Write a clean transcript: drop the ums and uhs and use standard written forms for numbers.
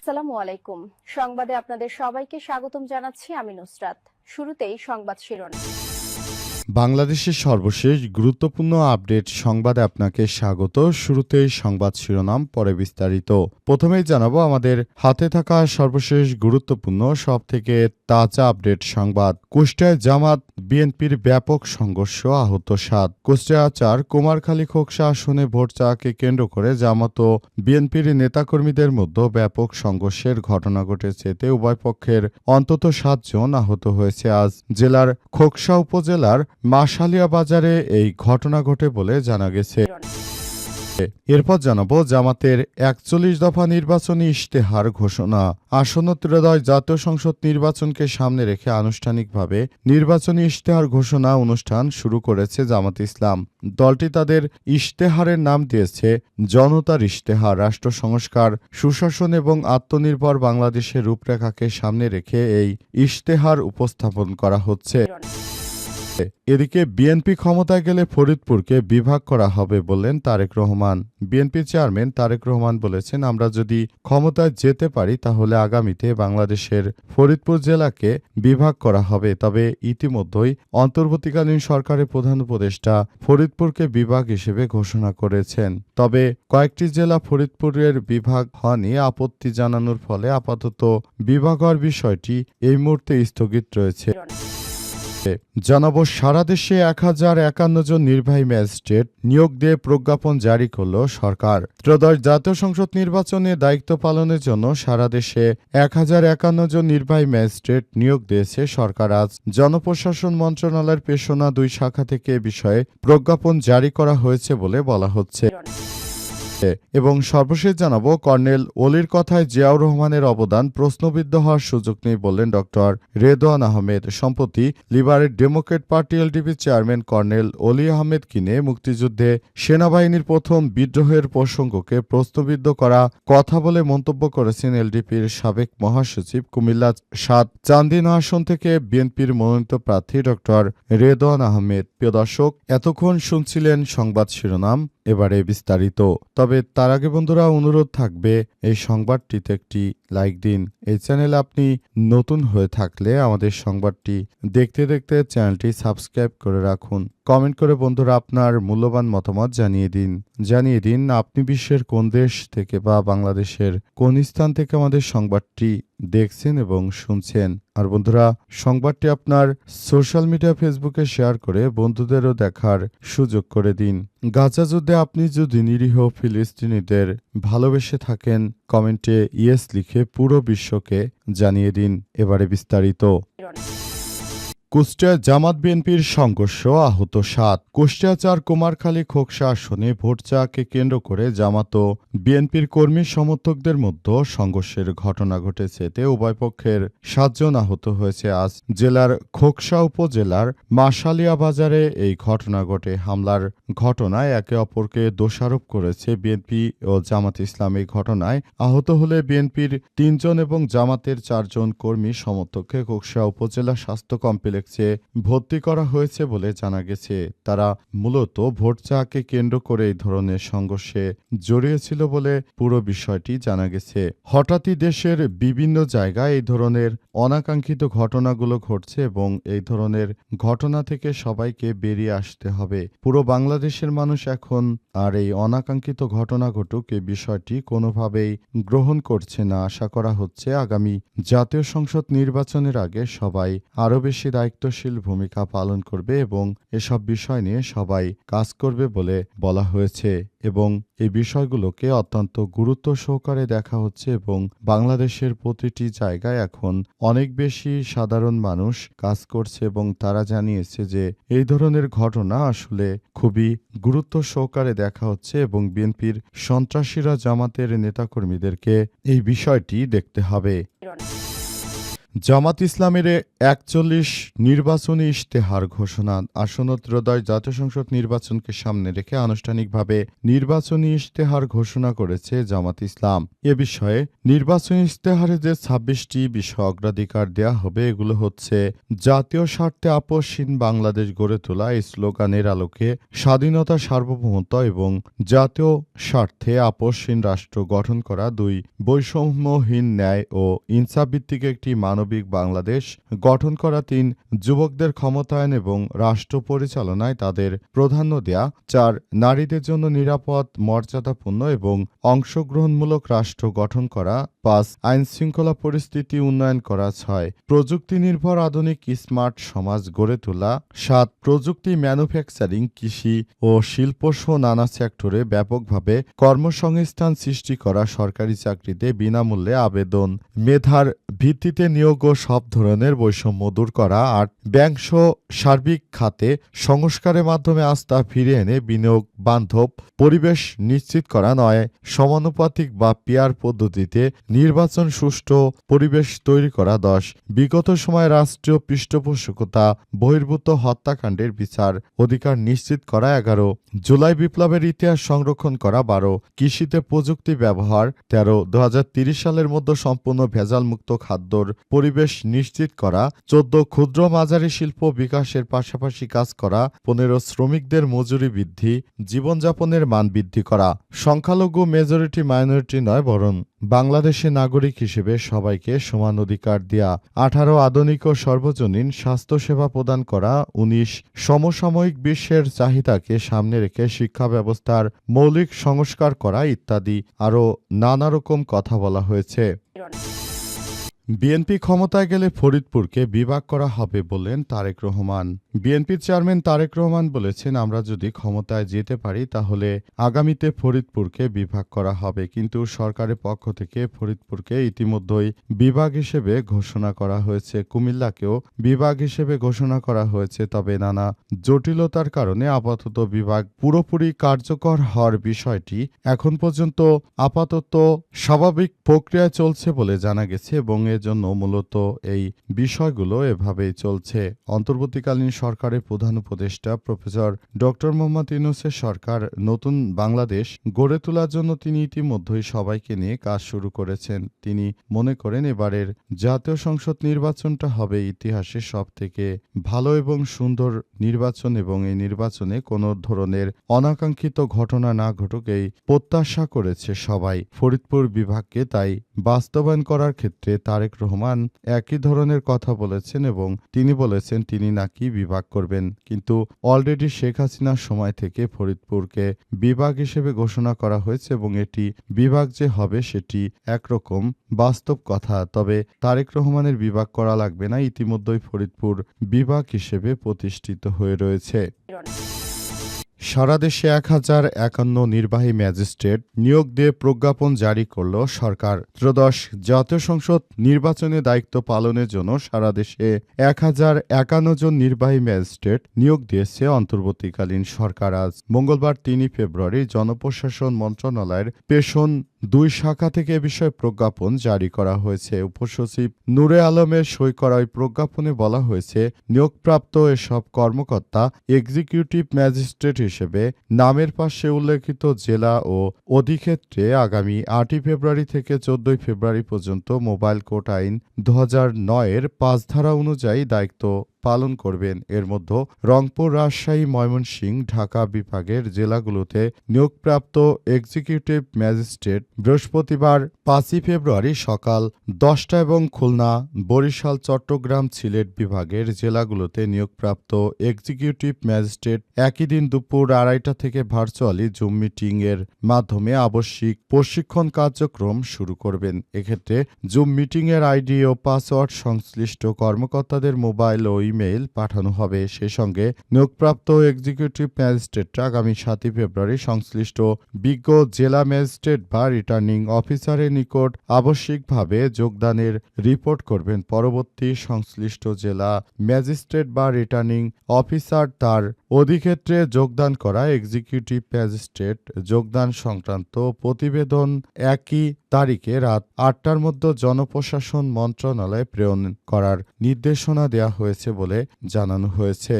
আসসালামু আলাইকুম। সংবাদে আপনাদের সবাইকে স্বাগতম জানাচ্ছি আমি নুসরাত। শুরুতেই সংবাদ শিরোনাম। বাংলাদেশের সর্বশেষ গুরুত্বপূর্ণ আপডেট সংবাদে আপনাকে স্বাগত। শুরুতেই সংবাদ শিরোনাম, পরে বিস্তারিত। প্রথমেই জানাবো আমাদের হাতে থাকা সর্বশেষ গুরুত্বপূর্ণ সবথেকে তাজা আপডেট সংবাদ। কুষ্টিয়ায় জামাত বিএনপির ব্যাপক সংঘর্ষ, আহত ৭। কুষ্টিয়া ৪ কুমারখালী খোকসা আসনে ভোট চাওয়াকে কেন্দ্র করে জামাত ও বিএনপির নেতাকর্মীদের মধ্যে ব্যাপক সংঘর্ষের ঘটনা ঘটেছে। এতে উভয় পক্ষের অন্তত ৭ জন আহত হয়েছে। আজ জেলার খোকসা উপজেলার মাশালিয়া বাজারে এই ঘটনা ঘটে বলে জানা গেছে। এরপর জানাবো জামাতের ৪১ দফা নির্বাচনী ইশতেহার ঘোষণা। আসন্ন ত্রয়োদশ জাতীয় সংসদ নির্বাচনকে সামনে রেখে আনুষ্ঠানিকভাবে নির্বাচনী ইশতেহার ঘোষণা অনুষ্ঠান শুরু করেছে জামাত ইসলাম। দলটি তাদের ইশতেহারের নাম দিয়েছে জনতার ইশতেহার। রাষ্ট্র সংস্কার, সুশাসন এবং আত্মনির্ভর বাংলাদেশের রূপরেখাকে সামনে রেখে এই ইশতেহার উপস্থাপন করা হচ্ছে। এদিকে বিএনপি ক্ষমতায় গেলে ফরিদপুরকে বিভাগ করা হবে বললেন তারেক রহমান। বিএনপি চেয়ারম্যান তারেক রহমান বলেছেন, আমরা যদি ক্ষমতায় যেতে পারি তাহলে আগামীতে বাংলাদেশের ফরিদপুর জেলাকে বিভাগ করা হবে। তবে ইতিমধ্যেই অন্তর্বর্তীকালীন সরকারের প্রধান উপদেষ্টা ফরিদপুরকে বিভাগ হিসেবে ঘোষণা করেছেন। তবে কয়েকটি জেলা ফরিদপুরের বিভাগ হয়নি আপত্তি জানানোর ফলে আপাতত বিভাগ হওয়ার বিষয়টি এই মুহূর্তে স্থগিত রয়েছে। জানাবো সারা দেশে ১,০৫১ জন নির্বাহী ম্যাজিস্ট্রেট নিয়োগ দিয়ে প্রজ্ঞাপন জারি করল সরকার। ত্রয়োদশ জাতীয় সংসদ নির্বাচনে দায়িত্ব পালনের জন্য সারা দেশে ১,০৫১ জন নির্বাহী ম্যাজিস্ট্রেট নিয়োগ দিয়েছে সরকার। আজ জনপ্রশাসন মন্ত্রণালয়ের পেশনা ২ শাখা থেকে এ বিষয়ে প্রজ্ঞাপন জারি করা হয়েছে বলে বলা হচ্ছে। এবং সর্বশেষ জানাবো কর্নেল অলির কথায় জিয়াউর রহমানের অবদান প্রশ্নবিদ্ধ হওয়ার সুযোগ নেই বললেন ডক্টর রেদওয়ান আহমেদ। সম্প্রতি liberal Democrat party LDP chairman colonel অলি আহমেদ কিনে মুক্তিযুদ্ধে সেনাবাহিনীর প্রথম বিদ্রোহের প্রসঙ্গকে প্রশ্নবিদ্ধ করা কথা বলে মন্তব্য করেছেন এলডিপির সাবেক মহাসচিব, কুমিল্লা ৭ চান্দিনা আসন থেকে বিএনপির মনোনীত প্রার্থী ডক্টর রেদওয়ান আহমেদ। প্রিয় দর্শক, এতক্ষণ শুনছিলেন সংবাদ শিরোনাম, এবারে বিস্তারিত। তবে তার আগে বন্ধুরা অনুরোধ থাকবে এই সংবাদটিতে একটি লাইক দিন। এই চ্যানেলে আপনি নতুন হয়ে থাকলে আমাদের সংবাদটি দেখতে দেখতে চ্যানেলটি সাবস্ক্রাইব করে রাখুন। কমেন্ট করে বন্ধুরা আপনার মূল্যবান মতামত জানিয়ে দিন আপনি বিশ্বের কোন দেশ থেকে বা বাংলাদেশের কোন স্থান থেকে আমাদের সংবাদটি দেখছেন এবং শুনছেন। আর বন্ধুরা, সংবাদটি আপনার সোশ্যাল মিডিয়া ফেসবুকে শেয়ার করে বন্ধুদেরও দেখার সুযোগ করে দিন। গাজা যুদ্ধে আপনি যদি নিরীহ ফিলিস্তিনিদের ভালোবেসে থাকেন, কমেন্টে ইয়েস লিখে পুরো বিশ্বকে জানিয়ে দিন। এবারে বিস্তারিত। কুষ্টিয়ায় জামাত বিএনপির সংঘর্ষ, আহত ৭। কুষ্টিয়া ৪ কুমারখালী খোকসা আসনে ভোট চাওয়াকে কেন্দ্র করে জামাত ও বিএনপির কর্মী সমর্থকদের মধ্যে সংঘর্ষের ঘটনা ঘটেছে। এতে উভয় পক্ষের ৭ জন আহত হয়েছে। আজ জেলার খোকসা উপজেলার মাশালিয়া বাজারে এই ঘটনা ঘটে। হামলার ঘটনায় একে অপরকে দোষারোপ করেছে বিএনপি ও জামাত ইসলাম। এই ঘটনায় আহত হলে বিএনপির ৩ জন এবং জামাতের ৪ জন কর্মী সমর্থককে খোকসা উপজেলা স্বাস্থ্য কমপ্লেক্সে ভর্তি করা হয়েছে বলে জানা গেছে। তারা মূলত ভোট চাওয়াকে কেন্দ্র করে এই ধরনের সংঘর্ষে জড়িয়েছিল বলে পুরো বিষয়টি জানা গেছে। হঠাৎই দেশের বিভিন্ন জায়গায় এই ধরনের অনাকাঙ্ক্ষিত ঘটনাগুলো ঘটছে এবং এই ধরনের ঘটনা থেকে সবাইকে বেরিয়ে আসতে হবে। পুরো বাংলাদেশের মানুষ এখন আর এই অনাকাঙ্ক্ষিত ঘটনা ঘটুক এই বিষয়টি কোনোভাবেই গ্রহণ করছে না। আশা করা হচ্ছে আগামী জাতীয় সংসদ নির্বাচনের আগে সবাই আরও বেশি দায়িত্বশীল ভূমিকা পালন করবে এবং এসব বিষয় নিয়ে সবাই কাজ করবে বলে বলা হয়েছে এবং এই বিষয়গুলোকে অত্যন্ত গুরুত্ব সহকারে দেখা হচ্ছে এবং বাংলাদেশের প্রতিটি জায়গায় এখন অনেক বেশি সাধারণ মানুষ কাজ করছে এবং তারা জানিয়েছে যে এই ধরনের ঘটনা আসলে খুবই গুরুত্ব সহকারে দেখা হচ্ছে এবং বিএনপির সন্ত্রাসীরা জামাতের নেতাকর্মীদেরকে এই বিষয়টি দেখতে হবে। জামাত ইসলামের ৪১ নির্বাচনী ইশতেহার ঘোষণা। আসন্ন ত্রয়োদশ জাতীয় সংসদ নির্বাচনকে সামনে রেখে আনুষ্ঠানিকভাবে নির্বাচনী ইশতেহার ঘোষণা করেছে জামাত ইসলাম। এ বিষয়ে নির্বাচনী ইশতেহারে যে ২৬টি বিষয় অগ্রাধিকার দেয়া হবে এগুলো হচ্ছে: জাতীয় স্বার্থে আপোষহীন বাংলাদেশ গড়ে তোলা এই স্লোগানের আলোকে স্বাধীনতা, সার্বভৌমত্ব এবং জাতীয় স্বার্থে আপোষহীন রাষ্ট্র গঠন করা, ২ বৈষম্যহীন ন্যায় ও ইনসাফভিত্তিক একটি মানবিক বাংলাদেশ গঠন করা, ৩ যুবকদের ক্ষমতায়ন এবং রাষ্ট্র পরিচালনায় তাদের প্রাধান্য দেয়া, ৪ নারীদের জন্য নিরাপদ, মর্যাদাপূর্ণ এবং অংশগ্রহণমূলক রাষ্ট্র গঠন করা, ৫ আইনশৃঙ্খলা পরিস্থিতি উন্নয়ন করা, ৬ প্রযুক্তি নির্ভর আধুনিক স্মার্ট সমাজ গড়ে তোলা, ৭ প্রযুক্তি, ম্যানুফ্যাকচারিং, কৃষি ও শিল্পসহ নানা সেক্টরে ব্যাপকভাবে কর্মসংস্থান সৃষ্টি করা, সরকারি চাকরিতে বিনামূল্যে আবেদন, মেধার ভিত্তিতে নিয়োগ ও সব ধরনের বৈষম্য দূর করা, ৮ ব্যাংকসহ সার্বিক খাতে সংস্কারের মাধ্যমে আস্থা ফিরিয়ে এনে বিনিয়োগ বান্ধব পরিবেশ নিশ্চিত করা, ৯ সমানুপাতিক বা পিয়ার পদ্ধতিতে নির্বাচন সুষ্ঠু পরিবেশ তৈরি করা, ১০ বিগত সময়ে রাষ্ট্রীয় পৃষ্ঠপোষকতা বহির্ভূত হত্যাকাণ্ডের বিচার অধিকার নিশ্চিত করা, ১১ জুলাই বিপ্লবের ইতিহাস সংরক্ষণ করা, ১২ কৃষিতে প্রযুক্তি ব্যবহার, ১৩ ২০৩০ সালের মধ্যে সম্পূর্ণ ভেজালমুক্ত খাদ্যর পরিবেশ নিশ্চিত করা, ১৪ ক্ষুদ্র মাঝারি শিল্প বিকাশের পাশাপাশি কাজ করা, ১৫ শ্রমিকদের মজুরি বৃদ্ধি, জীবনযাপনের মান বৃদ্ধি করা, সংখ্যালঘু মেজরিটি মাইনরিটি নয় বরং বাংলাদেশের নাগরিক হিসেবে সবাইকে সমান অধিকার দেয়া, ১৮ আধুনিক ও সর্বজনীন স্বাস্থ্যসেবা প্রদান করা, ১৯ সমসাময়িক বিশ্বের চাহিদাকে সামনে রেখে শিক্ষা ব্যবস্থার মৌলিক সংস্কার করা ইত্যাদি আরও নানা রকম কথা বলা হয়েছে। বিএনপি ক্ষমতায় গেলে ফরিদপুরকে বিভাগ করা হবে বললেন তারেক রহমান। বিএনপির চেয়ারম্যান তারেক রহমান বলেছেন, আমরা যদি ক্ষমতায় যেতে পারি তাহলে আগামীতে ফরিদপুরকে বিভাগ করা হবে, কিন্তু সরকারের পক্ষ থেকে ফরিদপুরকে ইতিমধ্যেই বিভাগ হিসেবে ঘোষণা করা হয়েছে। কুমিল্লাকেও বিভাগ হিসেবে ঘোষণা করা হয়েছে, তবে নানা জটিলতার কারণে আপাতত বিভাগ পুরোপুরি কার্যকর হওয়ার বিষয়টি এখন পর্যন্ত আপাতত স্বাভাবিক প্রক্রিয়ায় চলছে বলে জানা গেছে এবং জন্য মূলত এই বিষয়গুলো এভাবেই চলছে। অন্তর্বর্তীকালীন সরকারের প্রধান উপদেষ্টা প্রফেসর ড মোহাম্মদ ইউনূসের সরকার নতুন বাংলাদেশ গড়ে তোলার জন্য তিনি ইতিমধ্যেই সবাইকে নিয়ে কাজ শুরু করেছেন। তিনি মনে করেন এবারের জাতীয় সংসদ নির্বাচনটা হবে ইতিহাসের সবথেকে ভালো এবং সুন্দর নির্বাচন এবং এই নির্বাচনে কোনো ধরনের অনাকাঙ্ক্ষিত ঘটনা না ঘটুক এই প্রত্যাশা করেছে সবাই। ফরিদপুর বিভাগকে তাই বাস্তবায়ন করার ক্ষেত্রে তারেক রহমান একই ধরনের কথা বলেছেন এবং তিনি বলেছেন তিনি নাকি বিভাগ করবেন, কিন্তু অলরেডি শেখ হাসিনার সময় থেকে ফরিদপুরকে বিভাগ হিসেবে ঘোষণা করা হয়েছে এবং এটি বিভাগ যে হবে সেটি একরকম বাস্তব কথা। তবে তারেক রহমানের বিভাগ করা লাগবে না, ইতিমধ্যেই ফরিদপুর বিভাগ হিসেবে প্রতিষ্ঠিত হয়ে রয়েছে। সারা দেশে ১,০৫১ নির্বাহী ম্যাজিস্ট্রেট নিয়োগ দিয়ে প্রজ্ঞাপন জারি করল সরকার। ত্রয়োদশ জাতীয় সংসদ নির্বাচনে দায়িত্ব পালনের জন্য সারা দেশে ১,০৫১ জন নির্বাহী ম্যাজিস্ট্রেট নিয়োগ দিয়েছে অন্তর্বর্তীকালীন সরকার। আজ মঙ্গলবার ৩ ফেব্রুয়ারি জনপ্রশাসন মন্ত্রণালয়ের পেশন ২ শাখা থেকে এ বিষয়ে প্রজ্ঞাপন জারি করা হয়েছে। উপসচিব নূরে আলমের সই করা ওই প্রজ্ঞাপনে বলা হয়েছে, নিয়োগপ্রাপ্ত এসব কর্মকর্তা এক্সিকিউটিভ ম্যাজিস্ট্রেট হিসেবে নামের পাশে উল্লেখিত জেলা ও অধিক্ষেত্রে আগামী ৮ ফেব্রুয়ারি থেকে ১৪ ফেব্রুয়ারি পর্যন্ত মোবাইল কোর্ট আইন ২০০৯-এর ৫ ধারা অনুযায়ী দায়িত্ব পালন করবেন। এর মধ্যে রংপুর, রাজশাহী, ময়মনসিংহ, ঢাকা বিভাগের জেলাগুলোতে নিয়োগপ্রাপ্ত এক্সিকিউটিভ ম্যাজিস্ট্রেট বৃহস্পতিবার ৫ ফেব্রুয়ারি সকাল ১০টা এবং খুলনা, বরিশাল, চট্টগ্রাম, সিলেট বিভাগের জেলাগুলোতে নিয়োগপ্রাপ্ত এক্সিকিউটিভ ম্যাজিস্ট্রেট একই দিন দুপুর ২:৩০ থেকে ভার্চুয়ালি জুম মিটিং এর মাধ্যমে আবশ্যিক প্রশিক্ষণ কার্যক্রম শুরু করবেন। এক্ষেত্রে জুম মিটিং এর আইডি ও পাসওয়ার্ড সংশ্লিষ্ট কর্মকর্তাদের মোবাইল ও ইমেইল পাঠানো হবে। সেই সঙ্গে নিয়োগপ্রাপ্ত এক্সিকিউটিভ ম্যাজিস্ট্রেটরা আগামী ৭ ফেব্রুয়ারি সংশ্লিষ্ট বিজ্ঞ জেলা ম্যাজিস্ট্রেট বা রিটার্নিং রিটার্নিং অফিসারের নিকট আবশ্যিকভাবে যোগদানের রিপোর্ট করবেন। পরবর্তী সংশ্লিষ্ট জেলা ম্যাজিস্ট্রেট বা রিটার্নিং অফিসার তার অধিক্ষেত্রে যোগদান করা এক্সিকিউটিভ ম্যাজিস্ট্রেট যোগদান সংক্রান্ত প্রতিবেদন একই তারিখে রাত ৮টার মধ্যে জনপ্রশাসন মন্ত্রণালয়ে প্রেরণ করার নির্দেশনা দেওয়া হয়েছে বলে জানানো হয়েছে।